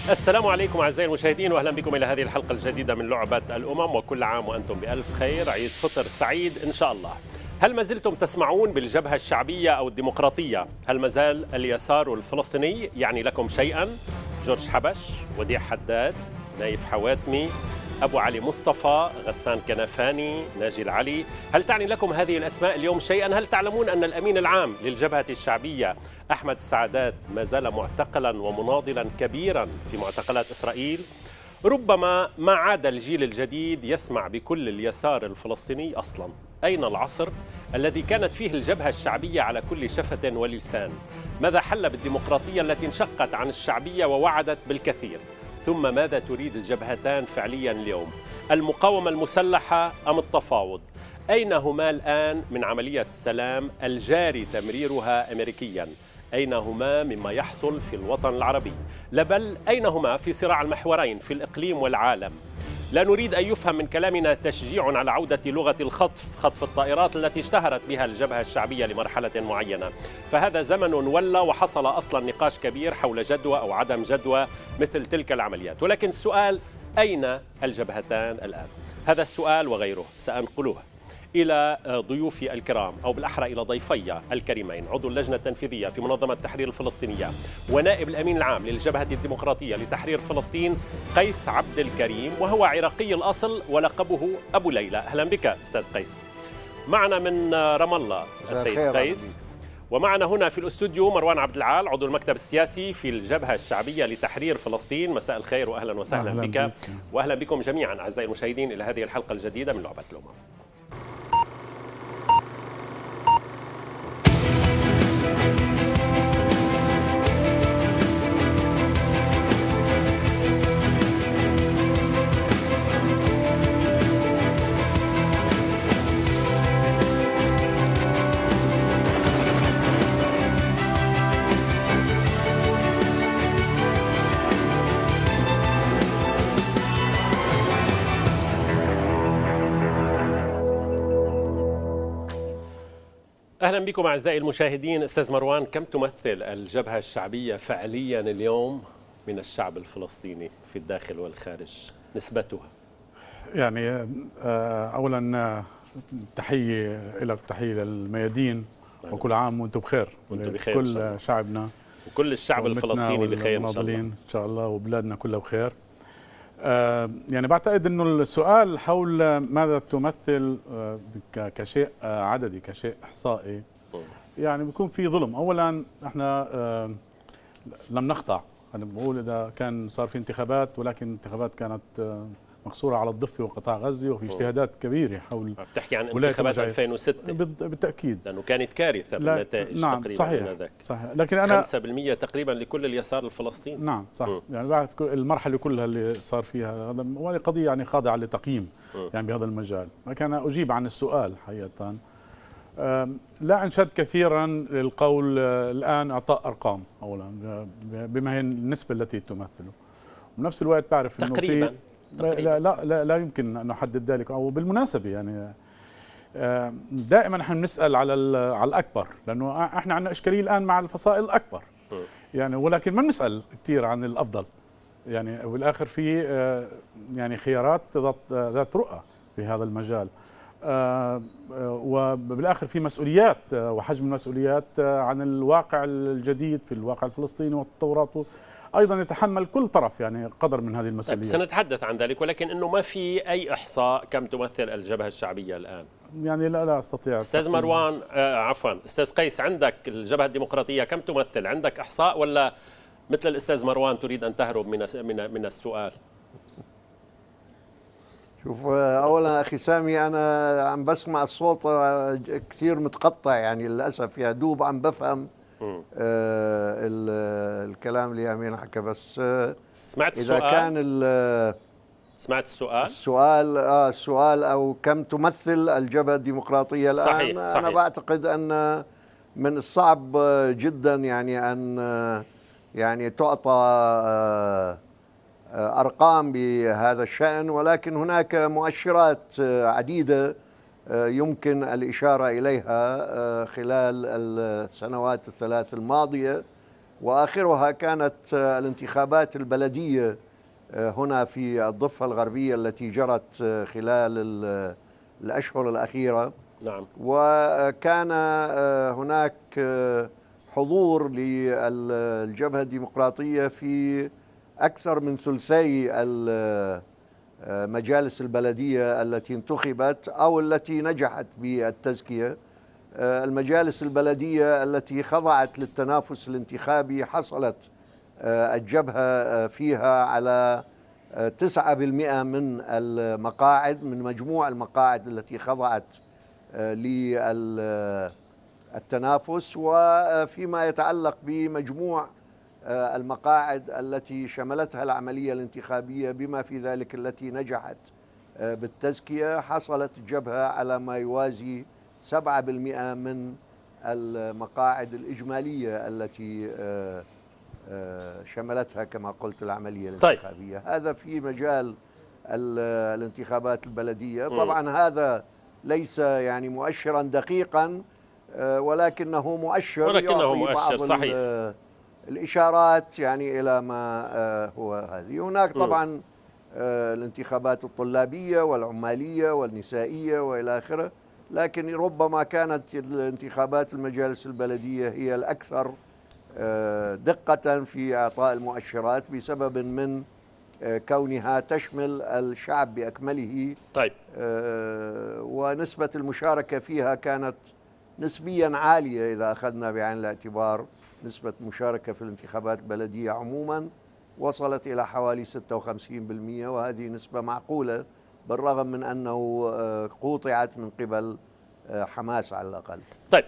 السلام عليكم أعزائي المشاهدين، وأهلا بكم إلى هذه الحلقة الجديدة من لعبة الأمم، وكل عام وأنتم بألف خير. عيد فطر سعيد إن شاء الله. هل ما زلتم تسمعون بالجبهة الشعبية أو الديمقراطية؟ هل ما زال اليسار الفلسطيني يعني لكم شيئا؟ جورج حبش، وديع حداد، نايف حواتمي، أبو علي مصطفى، غسان كنفاني، ناجي العلي. هل تعني لكم هذه الأسماء اليوم شيئا؟ هل تعلمون أن الأمين العام للجبهة الشعبية أحمد السعدات ما زال معتقلا ومناضلا كبيرا في معتقلات إسرائيل؟ ربما ما عاد الجيل الجديد يسمع بكل اليسار الفلسطيني أصلا. أين العصر الذي كانت فيه الجبهة الشعبية على كل شفة ولسان؟ ماذا حل بالديمقراطية التي انشقت عن الشعبية ووعدت بالكثير؟ ثم ماذا تريد الجبهتان فعليا اليوم؟ المقاومة المسلحة أم التفاوض؟ أين هما الآن من عملية السلام الجاري تمريرها أمريكيا؟ أين هما مما يحصل في الوطن العربي؟ لا بل أين هما في صراع المحورين في الإقليم والعالم؟ لا نريد أن يفهم من كلامنا تشجيع على عودة لغة الخطف، خطف الطائرات التي اشتهرت بها الجبهة الشعبية لمرحلة معينة. فهذا زمن ولى، وحصل أصلا نقاش كبير حول جدوى أو عدم جدوى مثل تلك العمليات. ولكن السؤال: أين الجبهتان الآن؟ هذا السؤال وغيره سأنقله إلى ضيوفي الكرام، أو بالأحرى إلى ضيفي الكريمين، عضو اللجنة التنفيذية في منظمة تحرير الفلسطينية ونائب الأمين العام للجبهة الديمقراطية لتحرير فلسطين قيس عبد الكريم، وهو عراقي الأصل ولقبه أبو ليلى. أهلا بك أستاذ قيس. معنا من رام الله السيد قيس، ومعنا هنا في الاستوديو مروان عبد العال، عضو المكتب السياسي في الجبهة الشعبية لتحرير فلسطين. مساء الخير وأهلا وسهلا بك. وأهلا بكم جميعا أعزائي المشاهدين إلى هذه الحلقة الجديدة من لعبة الأمم. أهلا بكم أعزائي المشاهدين. أستاذ مروان، كم تمثل الجبهة الشعبية فعليا اليوم من الشعب الفلسطيني في الداخل والخارج؟ نسبتها يعني أولا تحية لك، تحية للميادين، وكل عام وأنتم بخير. وأنتم بخير كل شعبنا وكل الشعب الفلسطيني بخير إن شاء الله. إن شاء الله، وبلادنا كلها بخير. يعني بعتقد أنه السؤال حول ماذا تمثل كشيء عددي، كشيء إحصائي، يعني بيكون في ظلم. أولا احنا لم نخضع. أنا بقول إذا كان صار في انتخابات، ولكن الانتخابات كانت مقصورة على الضفة وقطاع غزة، وفي اجتهادات كبيرة حول بتحكي عن انتخابات 2006 بالتأكيد، لأنه كانت كارثة بالنتائج. نعم تقريبا صحيح. صحيح، لكن أنا 5% تقريبا لكل اليسار الفلسطيني. نعم صح. يعني بعد المرحلة كلها اللي صار فيها، هذا وهي قضية يعني خاضعة لتقييم يعني بهذا المجال. لكن أنا أجيب عن السؤال حقيقة. لا أنشد كثيرا للقول الآن إعطاء أرقام أولا بما هي النسبة التي تمثله، وبنفس الوقت بعرف إنه تقريبا لا يمكن أن نحدد ذلك. أو بالمناسبة يعني دائما نحن بنسأل على الأكبر، لأنه احنا عندنا إشكالية الآن مع الفصائل الأكبر يعني، ولكن ما بنسأل كثير عن الأفضل. يعني بالآخر في يعني خيارات ذات رؤى في هذا المجال، وبالآخر في مسؤوليات وحجم المسؤوليات عن الواقع الجديد في الواقع الفلسطيني والتطورات، أيضا يتحمل كل طرف يعني قدر من هذه المسؤوليات. سنتحدث عن ذلك، ولكن أنه ما في أي إحصاء كم تمثل الجبهة الشعبية الآن. يعني لا أستطيع. أستاذ مروان عفوا أستاذ قيس، عندك الجبهة الديمقراطية كم تمثل؟ عندك إحصاء ولا مثل الأستاذ مروان تريد أن تهرب من السؤال؟ شوف، اولا اخي سامي، انا عم بسمع الصوت كثير متقطع يعني للاسف، يا دوب عم بفهم الكلام اللي يمين حكى. بس سمعت اذا السؤال؟ كان سمعت السؤال؟ السؤال او كم تمثل الجبهة الديمقراطية الان؟ صحيح. انا بعتقد ان من الصعب جدا يعني ان يعني تعطى أرقام بهذا الشأن، ولكن هناك مؤشرات عديدة يمكن الإشارة إليها خلال السنوات الثلاث الماضية وآخرها كانت الانتخابات البلدية هنا في الضفة الغربية التي جرت خلال الأشهر الأخيرة. نعم. وكان هناك حضور للجبهة الديمقراطية في أكثر من ثلثي المجالس البلدية التي انتخبت أو التي نجحت بالتزكية. المجالس البلدية التي خضعت للتنافس الانتخابي حصلت الجبهة فيها على 9% من المقاعد، من مجموع المقاعد التي خضعت للتنافس. وفيما يتعلق بمجموع المقاعد التي شملتها العملية الانتخابية بما في ذلك التي نجحت بالتزكية، حصلت الجبهة على ما يوازي 7% من المقاعد الإجمالية التي شملتها كما قلت العملية الانتخابية. طيب. هذا في مجال الانتخابات البلدية. طبعا هذا ليس يعني مؤشرا دقيقا، ولكنه مؤشر يعطي بعض صحيح. الإشارات يعني إلى ما هو هذه. هناك طبعا الانتخابات الطلابية والعمالية والنسائية وإلى آخره، لكن ربما كانت الانتخابات المجالس البلدية هي الأكثر دقة في إعطاء المؤشرات بسبب من كونها تشمل الشعب بأكمله. طيب. ونسبة المشاركة فيها كانت نسبيا عالية إذا أخذنا بعين الاعتبار نسبة مشاركة في الانتخابات البلدية عموما وصلت إلى حوالي 56%، وهذه نسبة معقولة بالرغم من أنه قوطعت من قبل حماس على الأقل. طيب،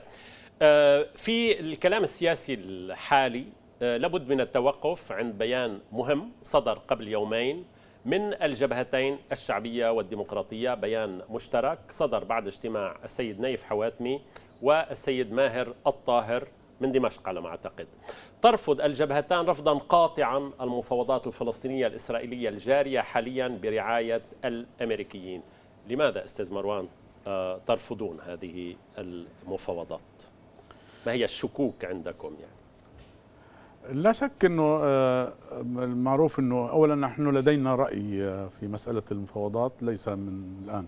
في الكلام السياسي الحالي لابد من التوقف عند بيان مهم صدر قبل يومين من الجبهتين الشعبية والديمقراطية، بيان مشترك صدر بعد اجتماع السيد نايف حواتمي والسيد ماهر الطاهر من دمشق على ما أعتقد. ترفض الجبهتان رفضا قاطعا المفاوضات الفلسطينية الإسرائيلية الجارية حاليا برعاية الأمريكيين. لماذا أستاذ مروان ترفضون هذه المفاوضات؟ ما هي الشكوك عندكم يعني؟ لا شك أنه المعروف أنه أولا نحن لدينا رأي في مسألة المفاوضات ليس من الآن،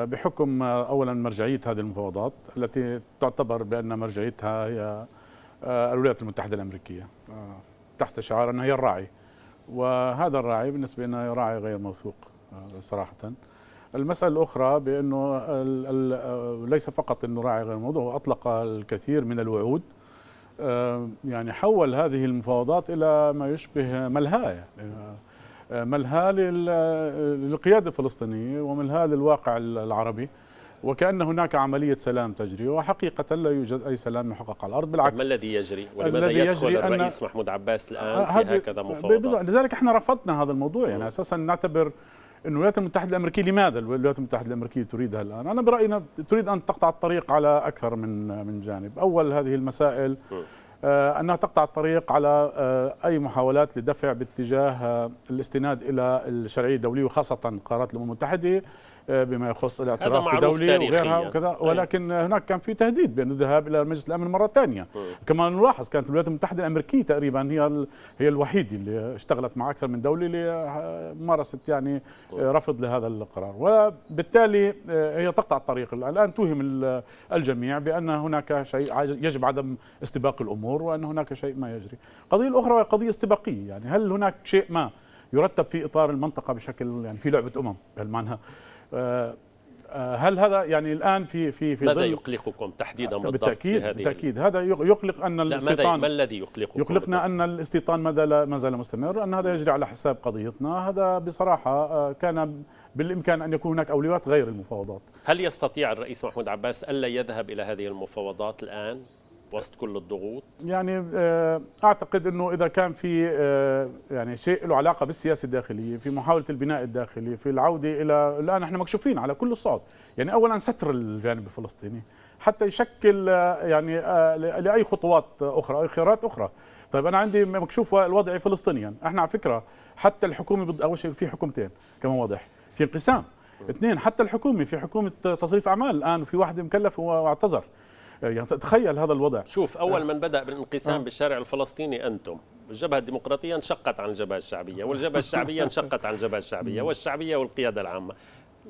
بحكم أولا مرجعية هذه المفاوضات التي تعتبر بأن مرجعيتها هي الولايات المتحدة الأمريكية تحت شعار أنها هي الراعي، وهذا الراعي بالنسبة لنا راعي غير موثوق صراحة. المسألة الأخرى بأنه ليس فقط أنه راعي غير موثوق، هو أطلق الكثير من الوعود، يعني حول هذه المفاوضات إلى ما يشبه ملهى، ملهى للقيادة الفلسطينية وملهى للواقع العربي، وكأن هناك عملية سلام تجري، وحقيقة لا يوجد أي سلام يحقق على الأرض. بالعكس. ما الذي يجري؟ ولماذا يدخل الرئيس محمود عباس الآن في هكذا مفاوضات؟ لذلك احنا رفضنا هذا الموضوع، يعني أساسا نعتبر أن الولايات المتحدة الأمريكية، لماذا الولايات المتحدة الأمريكية تريدها الآن؟ أنا برأينا تريد أن تقطع الطريق على أكثر من جانب. أول هذه المسائل أنها تقطع الطريق على أي محاولات لدفع باتجاه الاستناد إلى الشرعية الدولية، وخاصة قرارات الأمم المتحدة بما يخص الاعتراف الدولي وغيرها وكذا. ولكن هناك كان في تهديد بأن الذهاب إلى مجلس الأمن مرة ثانية. كما نلاحظ كانت الولايات المتحدة الأمريكية تقريبا هي الوحيدة اللي اشتغلت مع أكثر من دولة اللي مارست يعني رفض لهذا القرار، وبالتالي هي تقطع الطريق. الآن توهم الجميع بأن هناك شيء يجب عدم استباق الأمور وأن هناك شيء ما يجري. القضية الأخرى هي قضية استباقية، يعني هل هناك شيء ما يرتب في إطار المنطقة بشكل يعني في لعبة بهالمعنى؟ هل هذا يعني الآن في ماذا يقلقكم تحديدا بالضبط؟ بالتأكيد هذا يقلق أن الاستيطان. ما الذي يقلقكم؟ يقلقنا أن الاستيطان ما زال مستمر، أن هذا يجري على حساب قضيتنا. هذا بصراحة كان بالإمكان أن يكون هناك أولويات غير المفاوضات. هل يستطيع الرئيس محمود عباس ألا يذهب إلى هذه المفاوضات الآن وسط كل الضغوط؟ يعني أعتقد أنه إذا كان في يعني شيء له علاقة بالسياسة الداخلية، في محاولة البناء الداخلي، في العودة إلى الآن احنا مكشوفين على كل الصعد، يعني أولا ستر الجانب الفلسطيني حتى يشكل يعني لأي خطوات أخرى أي خيارات أخرى. طيب أنا عندي مكشوف الوضع فلسطينيا، احنا على فكرة حتى الحكومة أول شيء في حكومتين كما واضح، في انقسام. اثنين، حتى الحكومة في حكومة تصريف أعمال الآن وفي واحد مكلف واعتذر. يعني تخيل هذا الوضع. شوف، أول من بدأ بالانقسام بالشارع الفلسطيني أنتم. الجبهة الديمقراطية انشقت عن الجبهة الشعبية، والجبهة الشعبية انشقت عن الجبهة الشعبية، والشعبية والقيادة العامة.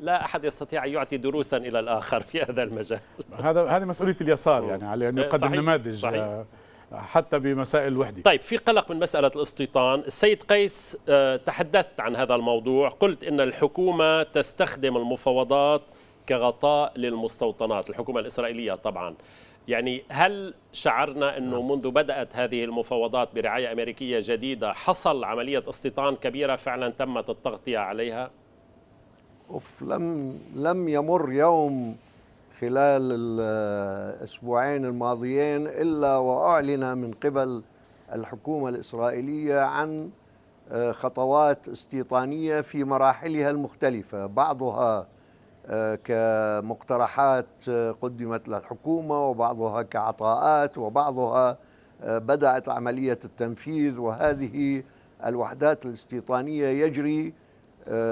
لا أحد يستطيع أن يعطي دروسا إلى الآخر في هذا المجال. هذه مسؤولية اليسار، يعني عليه أن يقدم صحيح. نماذج صحيح. حتى بمسائل الوحدة. طيب، في قلق من مسألة الاستيطان. السيد قيس، تحدثت عن هذا الموضوع، قلت إن الحكومة تستخدم المفاوضات كغطاء للمستوطنات، الحكومة الإسرائيلية طبعا. يعني هل شعرنا أنه منذ بدأت هذه المفاوضات برعاية أمريكية جديدة حصل عملية استيطان كبيرة فعلا تمت التغطية عليها؟ لم يمر يوم خلال الأسبوعين الماضيين إلا وأعلن من قبل الحكومة الإسرائيلية عن خطوات استيطانية في مراحلها المختلفة، بعضها كمقترحات قدمت للحكومة، وبعضها كعطاءات، وبعضها بدأت عملية التنفيذ. وهذه الوحدات الاستيطانية يجري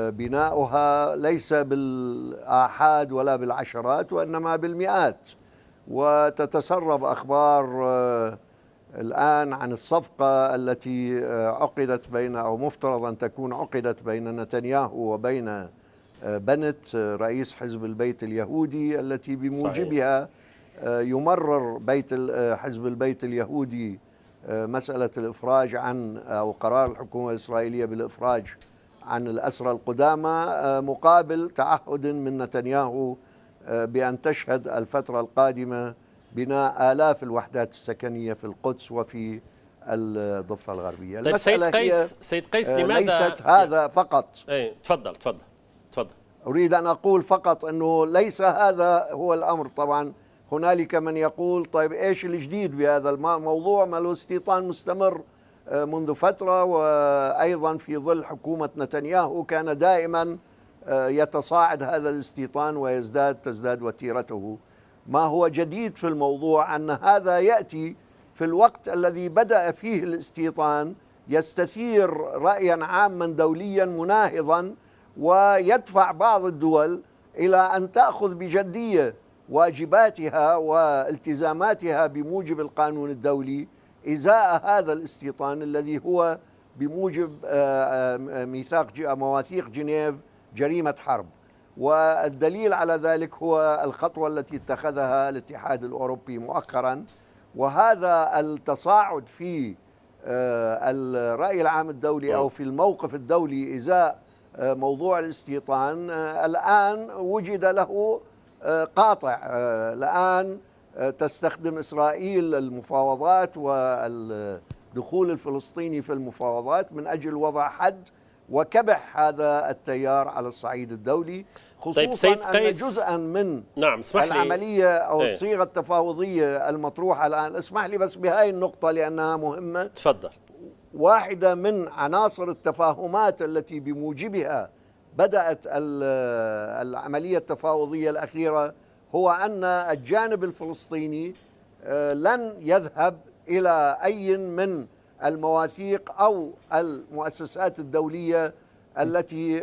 بناؤها ليس بالآحاد ولا بالعشرات، وإنما بالمئات. وتتسرب أخبار الآن عن الصفقة التي عقدت بين، أو مفترض أن تكون عقدت بين نتنياهو وبين بنت رئيس حزب البيت اليهودي، التي بموجبها يمرر حزب البيت اليهودي مسألة الإفراج عن، أو قرار الحكومة الإسرائيلية بالإفراج عن الأسرى القدامى، مقابل تعهد من نتنياهو بأن تشهد الفترة القادمة بناء آلاف الوحدات السكنية في القدس وفي الضفة الغربية. طيب سيد قيس لماذا ليست هذا فقط. تفضل. أريد أن أقول فقط أنه ليس هذا هو الأمر. طبعا هنالك من يقول طيب إيش الجديد بهذا الموضوع؟ ما له استيطان مستمر منذ فترة، وأيضا في ظل حكومة نتنياهو كان دائما يتصاعد هذا الاستيطان تزداد وتيرته. ما هو جديد في الموضوع أن هذا يأتي في الوقت الذي بدأ فيه الاستيطان يستثير رأيا عاما دوليا مناهضا، ويدفع بعض الدول إلى أن تأخذ بجدية واجباتها والتزاماتها بموجب القانون الدولي إزاء هذا الاستيطان الذي هو بموجب مواثيق جنيف جريمة حرب. والدليل على ذلك هو الخطوة التي اتخذها الاتحاد الأوروبي مؤخرا. وهذا التصاعد في الرأي العام الدولي أو في الموقف الدولي إزاء موضوع الاستيطان الآن وجد له قاطع. الآن تستخدم إسرائيل المفاوضات والدخول الفلسطيني في المفاوضات من أجل وضع حد وكبح هذا التيار على الصعيد الدولي، خصوصا أن جزءا من العملية أو الصيغة التفاوضية المطروحة الآن. اسمح لي بس بهاي النقطة لأنها مهمة. تفضل. واحدة من عناصر التفاهمات التي بموجبها بدأت العملية التفاوضية الأخيرة هو أن الجانب الفلسطيني لن يذهب إلى أي من المواثيق أو المؤسسات الدولية التي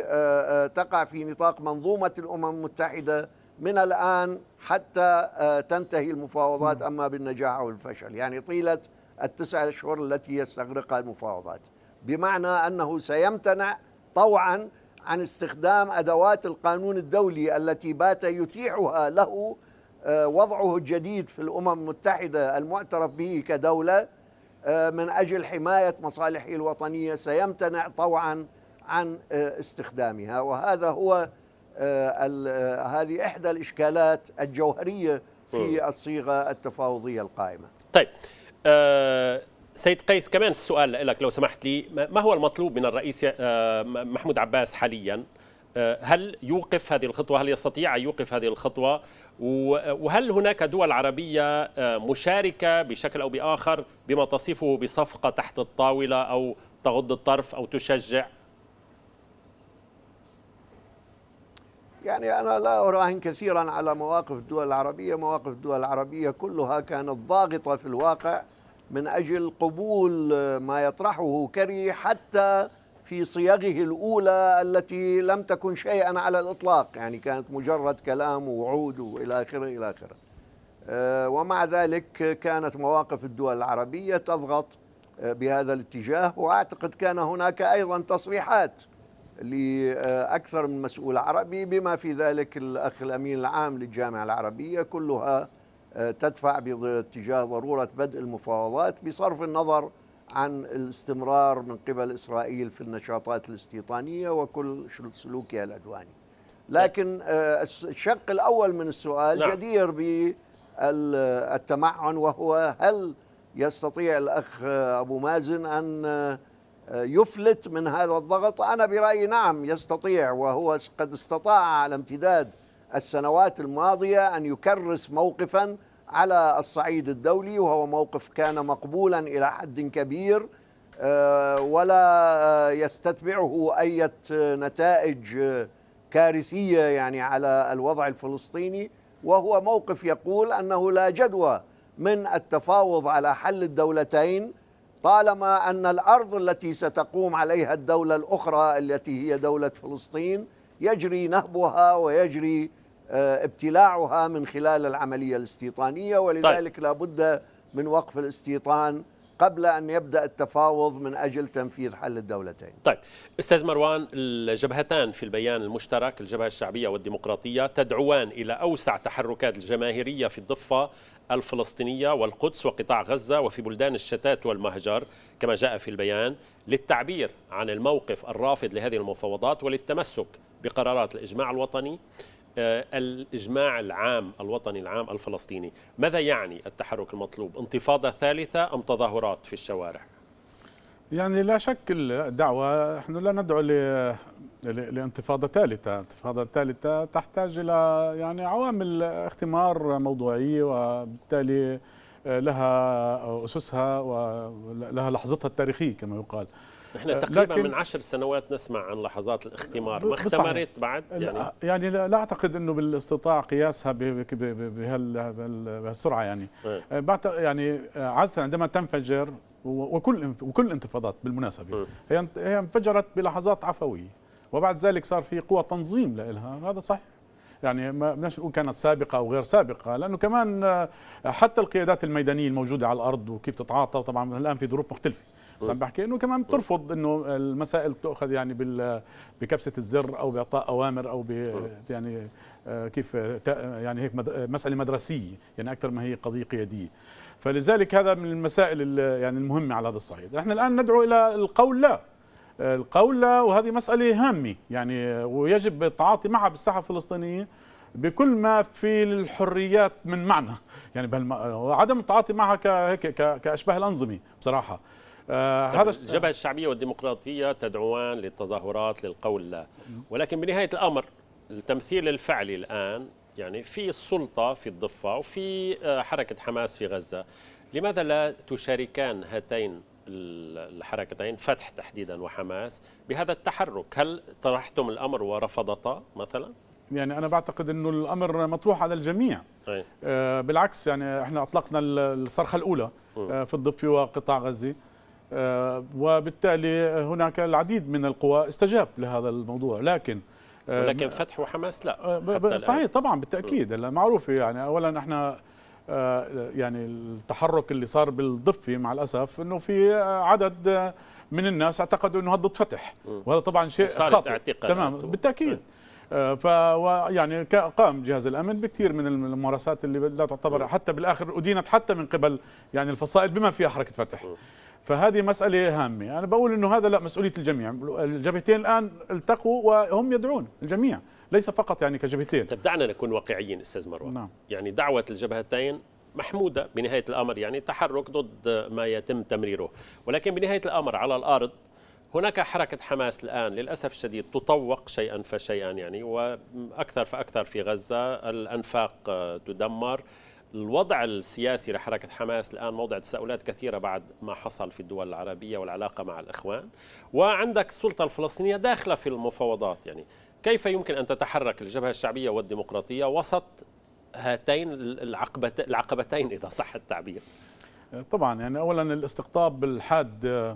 تقع في نطاق منظومة الأمم المتحدة من الآن حتى تنتهي المفاوضات، أما بالنجاح أو الفشل، يعني طيلة التسعة أشهر التي يستغرقها المفاوضات، بمعنى أنه سيمتنع طوعا عن استخدام أدوات القانون الدولي التي بات يتيحها له وضعه الجديد في الأمم المتحدة المعترف به كدولة من أجل حماية مصالحه الوطنية. سيمتنع طوعا عن استخدامها، وهذا هو هذه إحدى الإشكالات الجوهرية في الصيغة التفاوضية القائمة. طيب سيد قيس، كمان السؤال لك لو سمحت لي، ما هو المطلوب من الرئيس محمود عباس حاليا؟ هل يوقف هذه الخطوة؟ هل يستطيع أن يوقف هذه الخطوة؟ وهل هناك دول عربية مشاركة بشكل أو بآخر بما تصفه بصفقة تحت الطاولة أو تغض الطرف أو تشجع؟ يعني أنا لا أراهن كثيرا على مواقف الدول العربية. مواقف الدول العربية كلها كانت ضاغطة في الواقع من أجل قبول ما يطرحه كري، حتى في صيغه الأولى التي لم تكن شيئا على الإطلاق، يعني كانت مجرد كلام ووعود وإلى آخره إلى آخره. ومع ذلك كانت مواقف الدول العربية تضغط بهذا الاتجاه، وأعتقد كان هناك أيضا تصريحات لأكثر من مسؤول عربي بما في ذلك الأخ الأمين العام للجامعة العربية، كلها تدفع باتجاه ضرورة بدء المفاوضات بصرف النظر عن الاستمرار من قبل إسرائيل في النشاطات الاستيطانية وكل سلوكها العدواني. لكن الشق الأول من السؤال نعم. جدير بالتمعن، وهو هل يستطيع الأخ أبو مازن أن يفلت من هذا الضغط؟ أنا برأيي نعم يستطيع، وهو قد استطاع على امتداد السنوات الماضية أن يكرس موقفا على الصعيد الدولي، وهو موقف كان مقبولا إلى حد كبير ولا يستتبعه أي نتائج كارثية يعني على الوضع الفلسطيني، وهو موقف يقول أنه لا جدوى من التفاوض على حل الدولتين طالما أن الأرض التي ستقوم عليها الدولة الأخرى التي هي دولة فلسطين يجري نهبها ويجري ابتلاعها من خلال العملية الاستيطانية، ولذلك طيب. لا بد من وقف الاستيطان قبل أن يبدأ التفاوض من أجل تنفيذ حل الدولتين. طيب أستاذ مروان، الجبهتان في البيان المشترك الجبهة الشعبية والديمقراطية تدعوان إلى أوسع تحركات الجماهيرية في الضفة الفلسطينية والقدس وقطاع غزة وفي بلدان الشتات والمهجر كما جاء في البيان، للتعبير عن الموقف الرافض لهذه المفاوضات وللتمسك بقرارات الإجماع الوطني، الإجماع العام الوطني العام الفلسطيني. ماذا يعني التحرك المطلوب؟ انتفاضة ثالثة أم تظاهرات في الشوارع؟ يعني لا شك الدعوة، نحن لا ندعو لانتفاضة ثالثة. انتفاضة ثالثة تحتاج إلى يعني عوامل اختمار موضوعية، وبالتالي لها أسسها ولها لحظتها التاريخية كما يقال. نحن تقريبا من 10 سنوات نسمع عن لحظات الاختمار، ما اختمرت بعد؟ يعني لا أعتقد أنه بالاستطاعة قياسها بهالسرعة يعني. يعني عادة عندما تنفجر، وكل انتفاضات بالمناسبة هي انفجرت بلحظات عفوية، وبعد ذلك صار في قوى تنظيم لها، هذا صحيح. يعني ما بدناش نقول كانت سابقة أو غير سابقة، لأنه كمان حتى القيادات الميدانية الموجودة على الأرض وكيف تتعاطى، وطبعا الآن في ظروف مختلفة، بس عم بحكي انه كمان بترفض انه المسائل تؤخذ يعني بكبسه الزر او باعطاء اوامر او يعني كيف يعني هيك مساله مدرسيه يعني اكثر ما هي قضيه قياديه. فلذلك هذا من المسائل يعني المهمه على هذا الصعيد. احنا الان ندعو الى القول لا، القول لا، وهذه مساله هامه يعني، ويجب التعاطي معها بالساحه الفلسطينيه بكل ما في الحريات من معنى يعني، وعدم التعاطي معها كاشباه الانظمه بصراحه. هذا الجبهة الشعبية والديمقراطية تدعوان للتظاهرات للقول لا، ولكن بنهاية الأمر التمثيل الفعلي الآن يعني في السلطة في الضفة وفي حركة حماس في غزة. لماذا لا تشاركان هاتين الحركتين، فتح تحديدا وحماس، بهذا التحرك؟ هل طرحتم الأمر ورفضتا مثلا؟ يعني أنا بعتقد أنه الأمر مطروح على الجميع. بالعكس يعني احنا أطلقنا الصرخة الأولى في الضفة وقطاع غزة، وبالتالي هناك العديد من القوى استجاب لهذا الموضوع، ولكن فتح وحماس لا. صحيح طبعا بالتأكيد معروف. يعني أولا احنا يعني التحرك اللي صار بالضفة مع الأسف أنه في عدد من الناس اعتقدوا أنه هالضد فتح، وهذا طبعا شيء خاطئ تمام بالتأكيد. يعني قام جهاز الامن بكثير من الممارسات اللي لا تعتبر حتى بالاخر ادينت حتى من قبل يعني الفصائل بما فيها حركه فتح. فهذه مساله هامه. انا بقول انه هذا لا، مسؤوليه الجميع. الجبهتين الان التقوا وهم يدعون الجميع، ليس فقط يعني كجبهتين. طيب دعنا نكون واقعيين استاذ مروان. نعم. يعني دعوه الجبهتين محموده بنهايه الامر، يعني تحرك ضد ما يتم تمريره، ولكن بنهايه الامر على الارض هناك حركة حماس الآن للأسف الشديد تطوق شيئا فشيئا يعني، وأكثر فأكثر في غزة، الأنفاق تدمر. الوضع السياسي لحركة حماس الآن موضع تساؤلات كثيرة بعد ما حصل في الدول العربية والعلاقة مع الإخوان، وعندك السلطة الفلسطينية داخلة في المفاوضات. يعني كيف يمكن أن تتحرك الجبهة الشعبية والديمقراطية وسط هاتين العقبتين إذا صح التعبير؟ طبعا يعني أولا الاستقطاب الحاد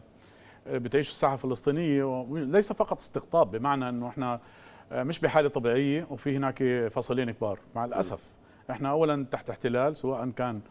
بتعيش الساحة الفلسطينية ليس فقط استقطاب، بمعنى أنه احنا مش بحالة طبيعية وفي هناك فصلين كبار مع الأسف. احنا اولا تحت احتلال، سواء كان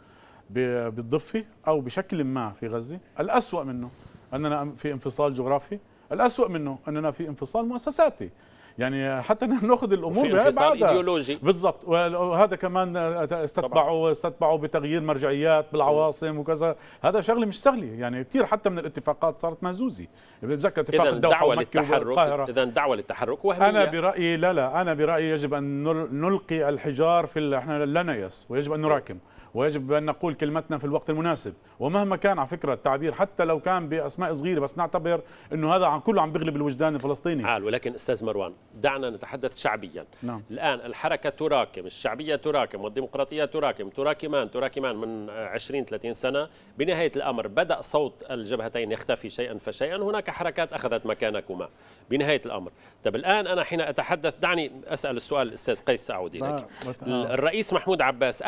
بالضفه او بشكل ما في غزه. الأسوأ منه اننا في انفصال جغرافي، الأسوأ منه اننا في انفصال مؤسساتي. يعني حتى ناخذ الامور في انفصال ايديولوجي بالضبط، وهذا كمان استتبعوا بتغيير مرجعيات بالعواصم وكذا. هذا شغله مش سهله، يعني كثير حتى من الاتفاقات صارت مهزوزه. بتذكر اتفاق الدوحه ومكه والقاهره. اذا دعوه للتحرك وهميه. انا برايي لا، انا برايي يجب ان نلقي الحجار احنا لا نيأس، ويجب ان نراكم، ويجب أن نقول كلمتنا في الوقت المناسب. ومهما كان على فكرة التعبير، حتى لو كان بأسماء صغيرة، بس نعتبر أنه هذا كله عم بيغلب الوجدان الفلسطيني. ولكن أستاذ مروان، دعنا نتحدث شعبيا. نعم. الآن الحركة تراكم، الشعبية تراكم، والديمقراطية تراكمان من 20-30 سنة. بنهاية الأمر بدأ صوت الجبهتين يختفي شيئا فشيئا، هناك حركات أخذت مكانكما بنهاية الأمر. طب الآن أنا حين أتحدث، دعني أسأل السؤال الأستاذ قيس، سأعود إليك. الرئيس محمود عباس